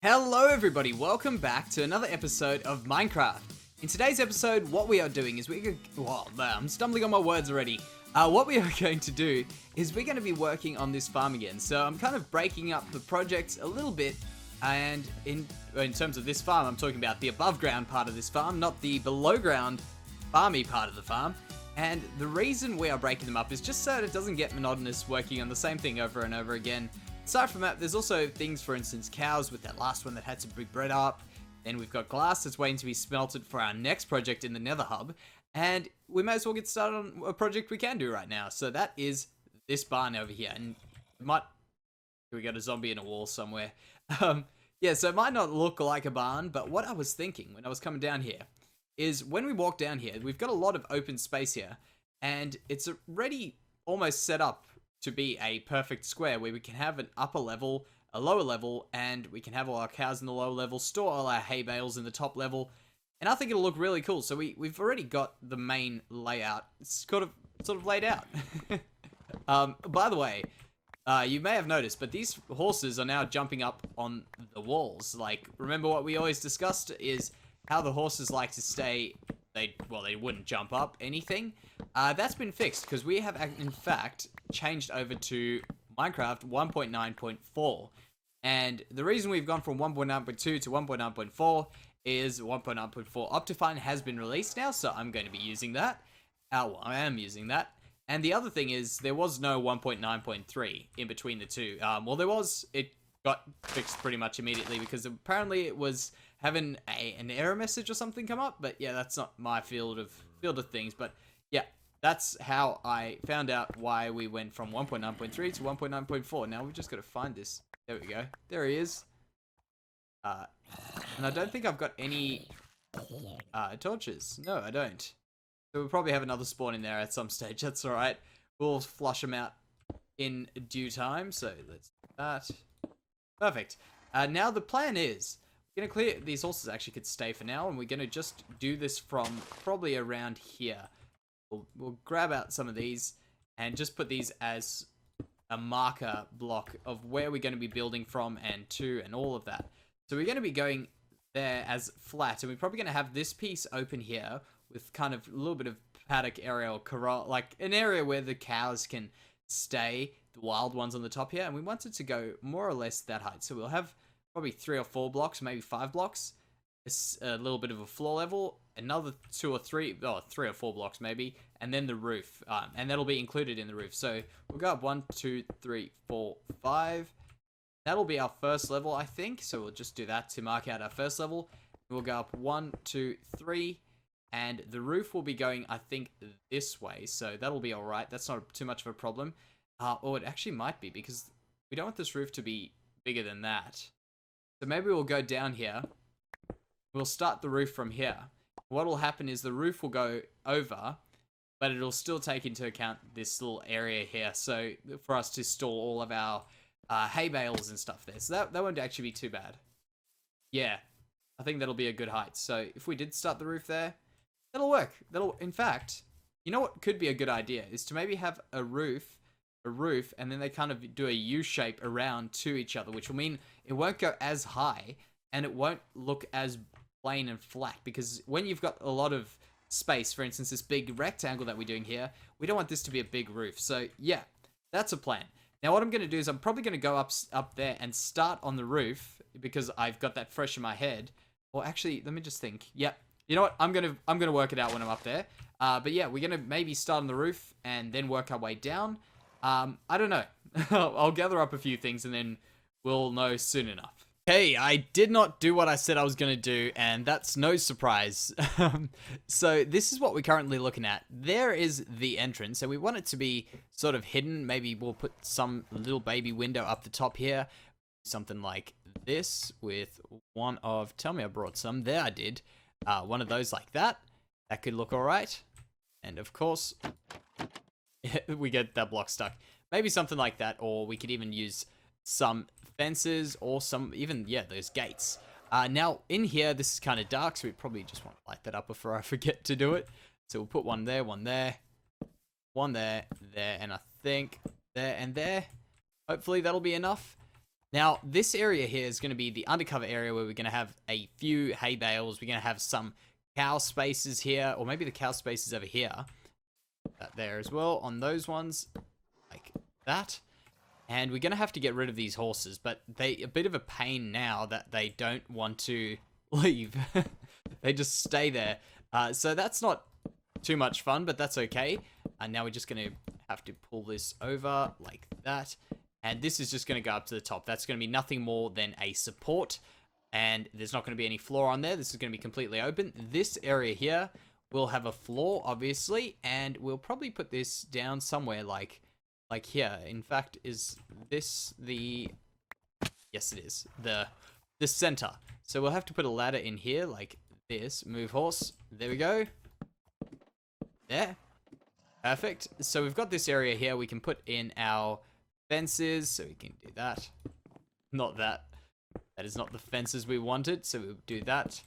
Hello everybody, welcome back to another episode of Minecraft. In today's episode, what we are doing is I'm stumbling on my words already. What we are going to do is we're going to be working on this farm again. So I'm kind of breaking up the project a little bit, and in terms of this farm, I'm talking about the above ground part of this farm, not the below ground farmy part of the farm. And the reason we are breaking them up is just so that it doesn't get monotonous working on the same thing over and over again. Aside from that, there's also things, for instance, cows with that last one that had to be bred up. Then we've got glass that's waiting to be smelted for our next project in the Nether Hub. And we may as well get started on a project we can do right now. So that is this barn over here. And we got a zombie in a wall somewhere. Yeah, so it might not look like a barn, but what I was thinking when I was coming down here is when we walk down here, we've got a lot of open space here. And it's already almost set up to be a perfect square where we can have an upper level, a lower level, and we can have all our cows in the lower level, store all our hay bales in the top level, and I think it'll look really cool. So we've already got the main layout sort of laid out. By the way, you may have noticed, but these horses are now jumping up on the walls. Like, remember what we always discussed is how the horses like to stay. They wouldn't jump up anything. That's been fixed because we have in fact changed over to Minecraft 1.9.4, and the reason we've gone from 1.9.2 to 1.9.4 is 1.9.4 Optifine has been released now, so I'm going to be using that. I am using that. And the other thing is there was no 1.9.3 in between the two. Well, there was. It got fixed pretty much immediately because apparently it was having an error message or something come up. But yeah, that's not my field of things. But yeah, that's how I found out why we went from 1.9.3 to 1.9.4. Now we've just got to find this. There we go. There he is. And I don't think I've got any torches. No, I don't. So we'll probably have another spawn in there at some stage. That's alright. We'll flush them out in due time. So let's do that. Perfect. Now the plan is we're going to clear these horses actually could stay for now, and we're going to just do this from probably around here. We'll grab out some of these and just put these as a marker block of where we're going to be building from and to and all of that. So we're going to be going there as flat, and we're probably going to have this piece open here with kind of a little bit of paddock area or corral, like an area where the cows can stay, the wild ones on the top here, and we want it to go more or less that height. So we'll have probably 3 or 4 blocks, maybe 5 blocks, a little bit of a floor level, another 3 or 4 blocks maybe, and then the roof, and that'll be included in the roof. So we'll go up 1, 2, 3, 4, 5. That'll be our first level, I think. So we'll just do that to mark out our first level. We'll go up 1, 2, 3, and the roof will be going, I think, this way. So that'll be all right. That's not too much of a problem. Or it actually might be, because we don't want this roof to be bigger than that. So maybe we'll go down here. We'll start the roof from here. What will happen is the roof will go over, but it'll still take into account this little area here. So for us to store all of our hay bales and stuff there. So that won't actually be too bad. Yeah, I think that'll be a good height. So if we did start the roof there, that'll work. In fact, you know what could be a good idea is to maybe have a roof, and then they kind of do a U shape around to each other, which will mean it won't go as high and it won't look as plain and flat, because when you've got a lot of space, for instance, this big rectangle that we're doing here, we don't want this to be a big roof. So yeah, that's a plan. Now what I'm going to do is I'm probably going to go up there and start on the roof because I've got that fresh in my head. Or actually, let me just think. Yep. You know what? I'm gonna work it out when I'm up there. But yeah, we're gonna maybe start on the roof and then work our way down. I don't know. I'll gather up a few things and then we'll know soon enough. Hey, I did not do what I said I was going to do, and that's no surprise. So this is what we're currently looking at. There is the entrance, and we want it to be sort of hidden. Maybe we'll put some little baby window up the top here. Something like this with one of... Tell me I brought some. There I did. One of those like that. That could look alright. And of course, we get that block stuck. Maybe something like that, or we could even use some fences or some even those gates. Now in here this is kind of dark, so we probably just want to light that up before I forget to do it. So we'll put one there, one there, and I think there and there. Hopefully that'll be enough. Now, this area here is going to be the undercover area where we're going to have a few hay bales. We're going to have some cow spaces here, or maybe the cow spaces over here. That there as well on those ones, like that. And we're going to have to get rid of these horses, but they a bit of a pain now that they don't want to leave. They just stay there. So that's not too much fun, but that's okay. And now we're just going to have to pull this over like that. And this is just going to go up to the top. That's going to be nothing more than a support. And there's not going to be any floor on there. This is going to be completely open. This area here will have a floor, obviously. And we'll probably put this down somewhere like here. In fact, is this the... Yes, it is. The center. So we'll have to put a ladder in here like this. Move horse. There we go. There. Perfect. So we've got this area here. We can put in our fences. So we can do that. Not that. That is not the fences we wanted. So we'll do that.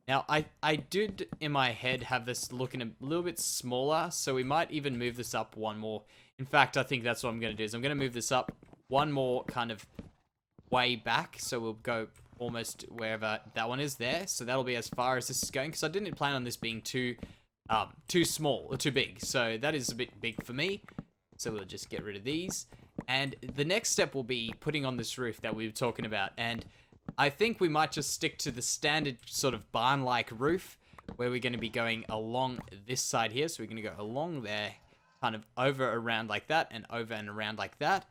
Now, I did in my head have this looking a little bit smaller. So we might even move this up one more. In fact, I think that's what I'm going to do. Is I'm going to move this up one more kind of way back. So we'll go almost wherever that one is there. So that'll be as far as this is going. Because I didn't plan on this being too small or too big. So that is a bit big for me. So we'll just get rid of these. And the next step will be putting on this roof that we were talking about. And I think we might just stick to the standard sort of barn-like roof where we're going to be going along this side here. So we're going to go along there, kind of over around like that and over and around like that.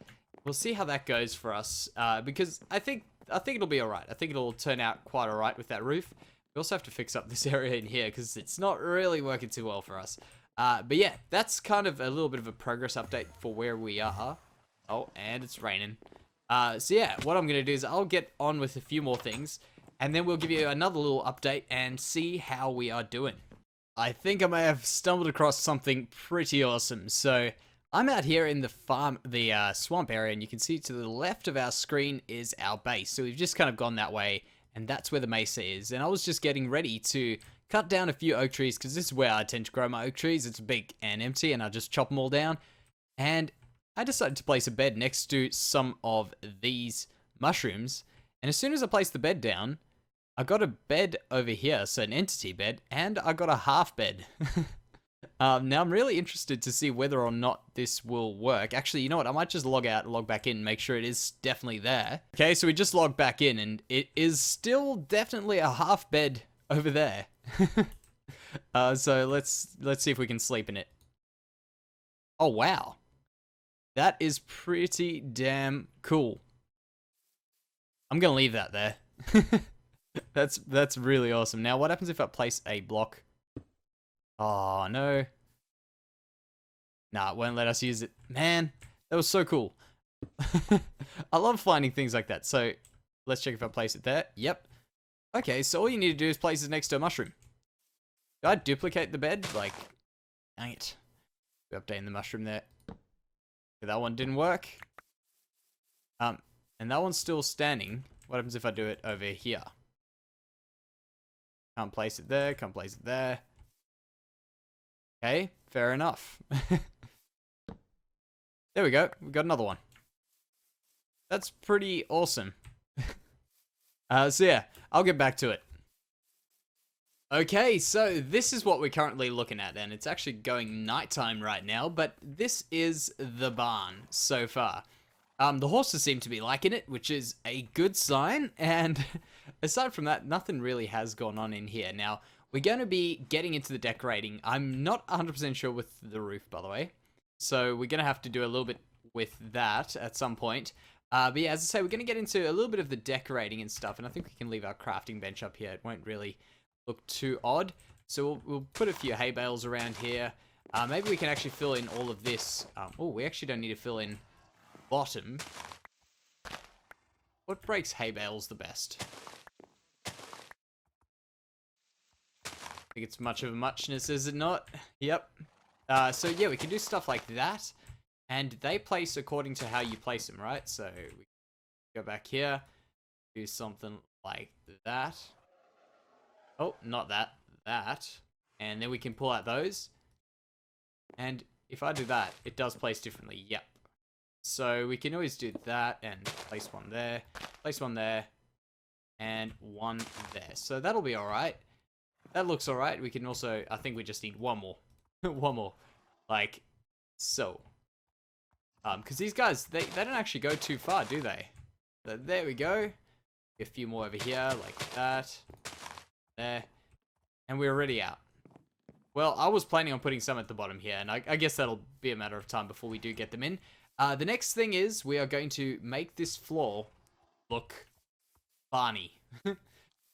We'll see how that goes for us because I think it'll be all right. I think it'll turn out quite all right with that roof. We also have to fix up this area in here because it's not really working too well for us. But yeah, that's kind of a little bit of a progress update for where we are. Oh, and it's raining. So yeah, what I'm going to do is I'll get on with a few more things, and then we'll give you another little update and see how we are doing. I think I may have stumbled across something pretty awesome. So I'm out here in the swamp area, and you can see to the left of our screen is our base. So we've just kind of gone that way, and that's where the mesa is. And I was just getting ready to cut down a few oak trees, because this is where I tend to grow my oak trees. It's big and empty, and I just chop them all down. And I decided to place a bed next to some of these mushrooms. And as soon as I placed the bed down, I got a bed over here, so an entity bed, and I got a half bed. Now I'm really interested to see whether or not this will work. Actually, you know what? I might just log out and log back in and make sure it is definitely there. Okay, so we just logged back in, and it is still definitely a half bed over there. So let's see if we can sleep in it. Oh, wow. That is pretty damn cool. I'm gonna leave that there. That's really awesome. Now, what happens if I place a block? Oh, no. Nah, it won't let us use it. Man, that was so cool. I love finding things like that. So, let's check if I place it there. Yep. Okay, so all you need to do is place it next to a mushroom. Did I duplicate the bed? Like, dang it. We're updating the mushroom there. That one didn't work. And that one's still standing. What happens if I do it over here? Can't place it there, can't place it there. Okay, fair enough. There we go, we got another one. That's pretty awesome. So yeah, I'll get back to it. Okay, so this is what we're currently looking at, and it's actually going nighttime right now, but this is the barn so far. The horses seem to be liking it, which is a good sign, and aside from that, nothing really has gone on in here. Now, we're going to be getting into the decorating. I'm not 100% sure with the roof, by the way, so we're going to have to do a little bit with that at some point. But yeah, as I say, we're going to get into a little bit of the decorating and stuff, and I think we can leave our crafting bench up here. It won't really look too odd. So we'll put a few hay bales around here. Maybe we can actually fill in all of this. Oh, we actually don't need to fill in bottom. What breaks hay bales the best? I think it's much of a muchness, is it not? Yep. So yeah, we can do stuff like that. And they place according to how you place them, right? So we go back here, do something like that. Oh, not that. That. And then we can pull out those. And if I do that, it does place differently. Yep. So we can always do that and place one there, and one there. So that'll be alright. That looks alright. We can also, I think we just need one more. One more. Like, so. Because these guys, they don't actually go too far, do they? So there we go. A few more over here, like that. There. And we're already out. Well, I was planning on putting some at the bottom here, and I guess that'll be a matter of time before we do get them in. The next thing is we are going to make this floor look Barney.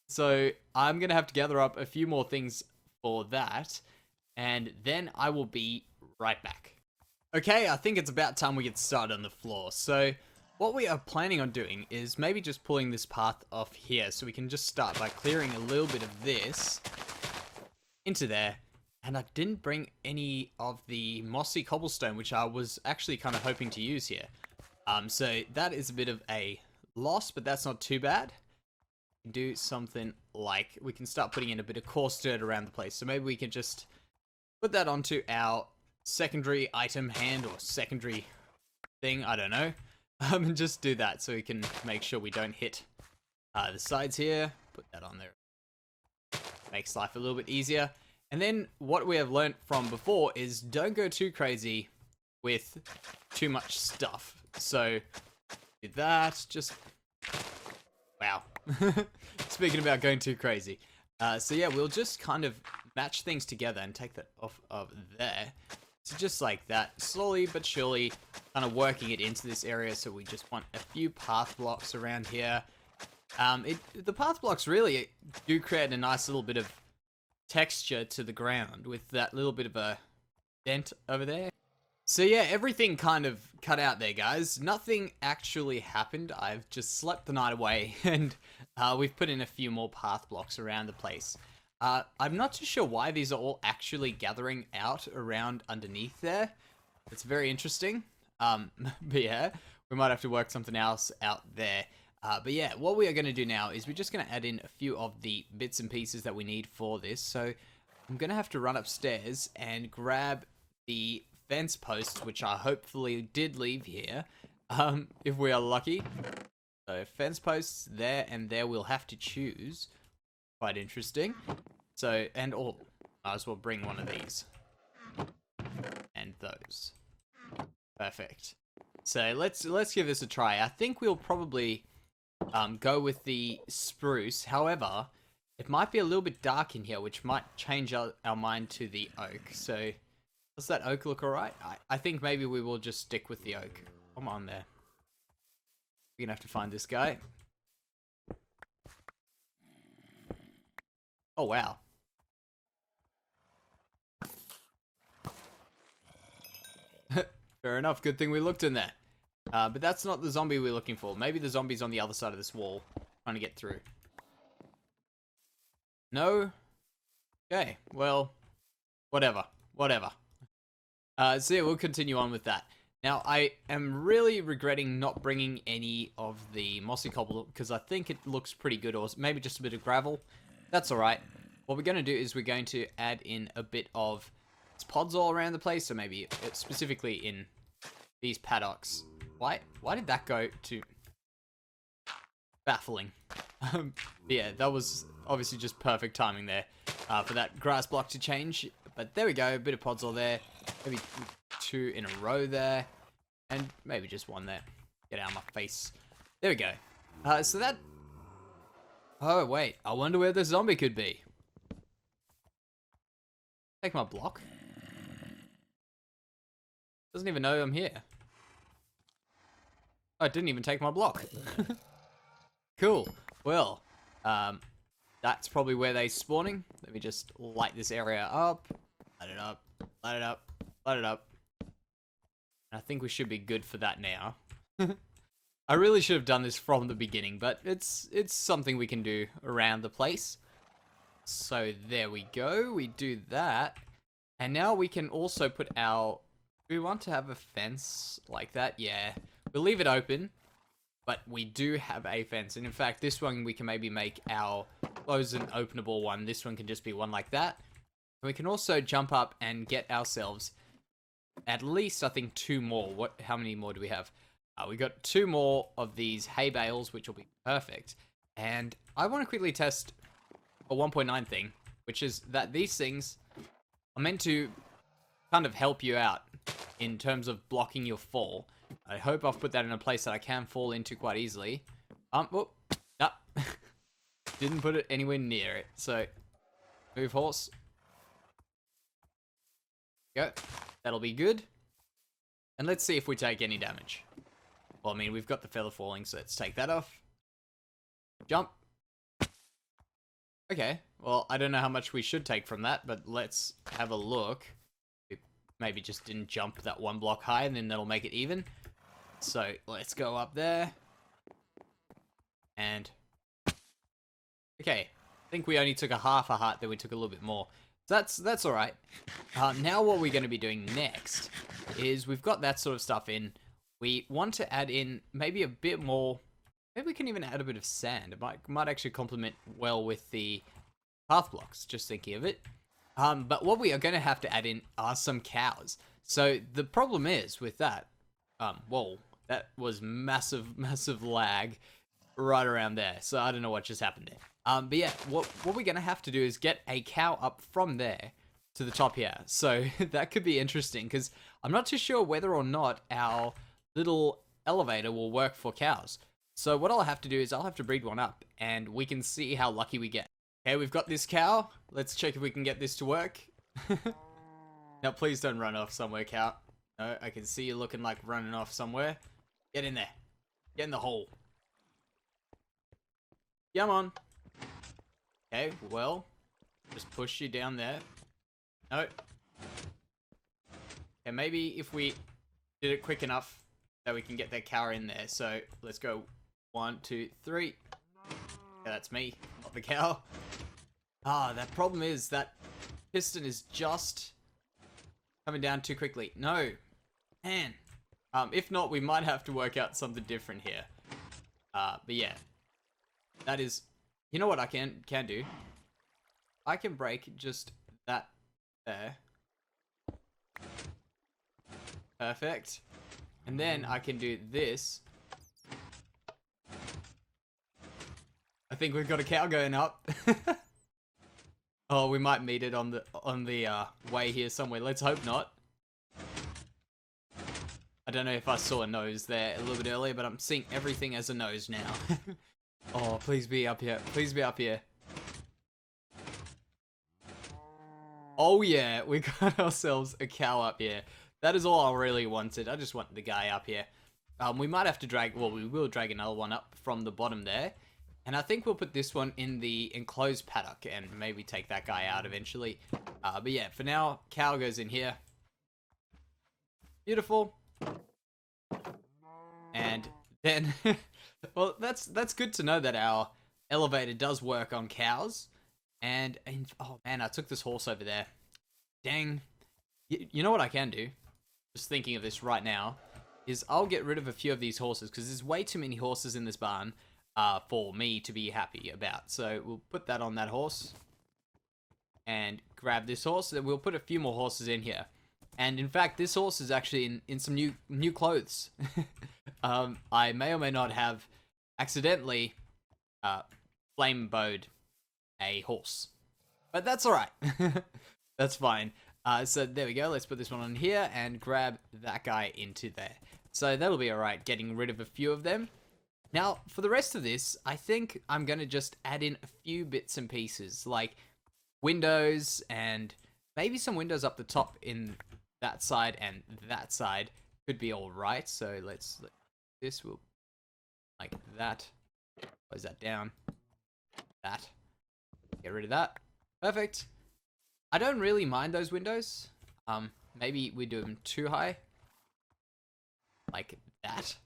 So I'm going to have to gather up a few more things for that, and then I will be right back. Okay, I think it's about time we get started on the floor. So what we are planning on doing is maybe just pulling this path off here, so we can just start by clearing a little bit of this into there. And I didn't bring any of the mossy cobblestone, which I was actually kind of hoping to use here. So that is a bit of a loss, but that's not too bad. Do something like, we can start putting in a bit of coarse dirt around the place. So maybe we can just put that onto our secondary item hand or secondary thing, I don't know. And just do that so we can make sure we don't hit the sides here. Put that on there. Makes life a little bit easier. And then what we have learnt from before is don't go too crazy with too much stuff. So with that, just, wow. Speaking about going too crazy. So yeah, we'll just kind of match things together and take that off of there. So just like that, slowly but surely kind of working it into this area. So we just want a few path blocks around here. The path blocks really do create a nice little bit of texture to the ground with that little bit of a dent over there. So yeah, everything kind of cut out there, guys. Nothing actually happened. I've just slept the night away, and we've put in a few more path blocks around the place. I'm not too sure why these are all actually gathering out around underneath there. It's very interesting. But yeah, we might have to work something else out there. But yeah, what we are going to do now is we're just going to add in a few of the bits and pieces that we need for this. So I'm going to have to run upstairs and grab the fence posts, which I hopefully did leave here, if we are lucky. So fence posts there and there, we'll have to choose. Quite interesting. So, and oh, might as well bring one of these. And those. Perfect. So let's give this a try. I think we'll probably go with the spruce. However, it might be a little bit dark in here, which might change our mind to the oak. So, does that oak look alright? I think maybe we will just stick with the oak. Come on there. We're gonna have to find this guy. Oh, wow. Fair enough. Good thing we looked in there. But that's not the zombie we're looking for. Maybe the zombie's on the other side of this wall, trying to get through. No? Okay, well, whatever. So yeah, we'll continue on with that. Now, I am really regretting not bringing any of the mossy cobble, because I think it looks pretty good, or maybe just a bit of gravel. That's alright. What we're going to do is we're going to add in a bit of pods all around the place, so maybe specifically in these paddocks. Why did that go to... Baffling. Yeah, that was obviously just perfect timing there for that grass block to change. But there we go, a bit of pods all there. Maybe 2 in a row there. And maybe just 1 there. Get out of my face. There we go. So that... Oh, wait. I wonder where the zombie could be. Take my block. Doesn't even know I'm here. Oh, it didn't even take my block. Cool. Well, that's probably where they're spawning. Let me just light this area up. Light it up. Light it up. Light it up. I think we should be good for that now. I really should have done this from the beginning, but it's something we can do around the place. So there we go. We do that. And now we can also put our... Do we want to have a fence like that? Yeah. We'll leave it open. But we do have a fence. And in fact, this one we can maybe make our closed and openable one. This one can just be one like that. And we can also jump up and get ourselves at least, I think, 2 more. How many more do we have? We got 2 more of these hay bales, which will be perfect. And I want to quickly test a 1.9 thing, which is that these things are meant to kind of help you out in terms of blocking your fall. I hope I've put that in a place that I can fall into quite easily. Whoop, nah. Didn't put it anywhere near it. So, move horse. Go. That'll be good. And let's see if we take any damage. Well, I mean, we've got the feather falling, so let's take that off. Jump. Okay, well, I don't know how much we should take from that, but let's have a look. We maybe just didn't jump that 1 block high, and then that'll make it even. So, let's go up there. And... okay, I think we only took a half a heart, then we took a little bit more. That's alright. Now what we're going to be doing next is we've got that sort of stuff in. We want to add in maybe a bit more. Maybe we can even add a bit of sand. It might actually complement well with the path blocks, just thinking of it. But what we are going to have to add in are some cows. So the problem is with that, whoa, that was massive lag right around there. So I don't know what just happened there. But yeah, what we're going to have to do is get a cow up from there to the top here. So that could be interesting because I'm not too sure whether or not our little elevator will work for cows. So what I'll have to do is I'll have to breed one up and we can see how lucky we get. Okay, we've got this cow. Let's check if we can get this to work. Now, please don't run off somewhere, cow. No, I can see you looking like running off somewhere. Get in there. Get in the hole. Come on. Okay, well, just push you down there. No. Okay, maybe if we did it quick enough that we can get that cow in there. So let's go 1, 2, 3. Yeah, that's me, not the cow. That problem is that piston is just coming down too quickly. No, man. If not, we might have to work out something different here. But yeah, that is. You know what I can do? I can break just that there. Perfect. And then I can do this. I think we've got a cow going up. Oh, we might meet it on the way here somewhere. Let's hope not. I don't know if I saw a nose there a little bit earlier, but I'm seeing everything as a nose now. Oh, please be up here. Please be up here. Oh yeah, we got ourselves a cow up here. That is all I really wanted. I just want the guy up here. We might have to drag, well, we will drag another one up from the bottom there. And I think we'll put this one in the enclosed paddock and maybe take that guy out eventually. But yeah, for now, cow goes in here. Beautiful. And then, well, that's good to know that our elevator does work on cows. And oh man, I took this horse over there. Dang. You know what I can do? Just thinking of this right now, is I'll get rid of a few of these horses because there's way too many horses in this barn for me to be happy about. So we'll put that on that horse and grab this horse. Then we'll put a few more horses in here. And in fact, this horse is actually in some new clothes. I may or may not have accidentally flame bowed a horse, but that's all right. That's fine. So there we go. Let's put this one on here and grab that guy into there. So that'll be all right, getting rid of a few of them. Now, for the rest of this, I think I'm going to just add in a few bits and pieces, like windows and maybe some windows up the top in that side and that side could be all right. So let's this will like that. Close that down. That. Get rid of that. Perfect. I don't really mind those windows. Maybe we do them too high. Like that.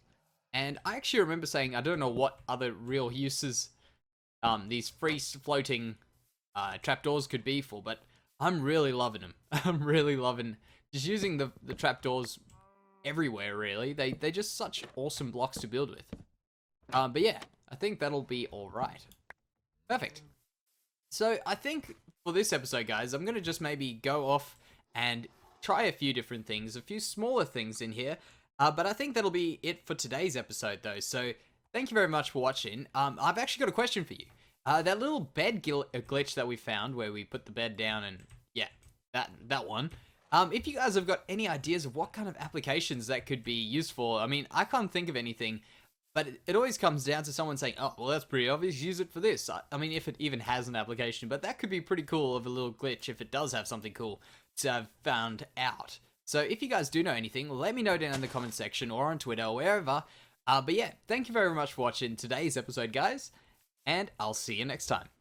And I actually remember saying, I don't know what other real uses these free floating trapdoors could be for, but I'm really loving them. I'm really loving just using the trapdoors everywhere, really. They're just such awesome blocks to build with. But yeah, I think that'll be alright. Perfect. So I think for this episode, guys, I'm going to just maybe go off and try a few different things, a few smaller things in here. But I think that'll be it for today's episode, though. So thank you very much for watching. I've actually got a question for you. That little bed glitch that we found, where we put the bed down, and yeah, that one. If you guys have got any ideas of what kind of applications that could be used for, I mean, I can't think of anything, but it always comes down to someone saying, oh, well, that's pretty obvious, use it for this. I mean, if it even has an application, but that could be pretty cool of a little glitch if it does have something cool to have found out. So if you guys do know anything, let me know down in the comment section or on Twitter or wherever. But yeah, thank you very much for watching today's episode, guys, and I'll see you next time.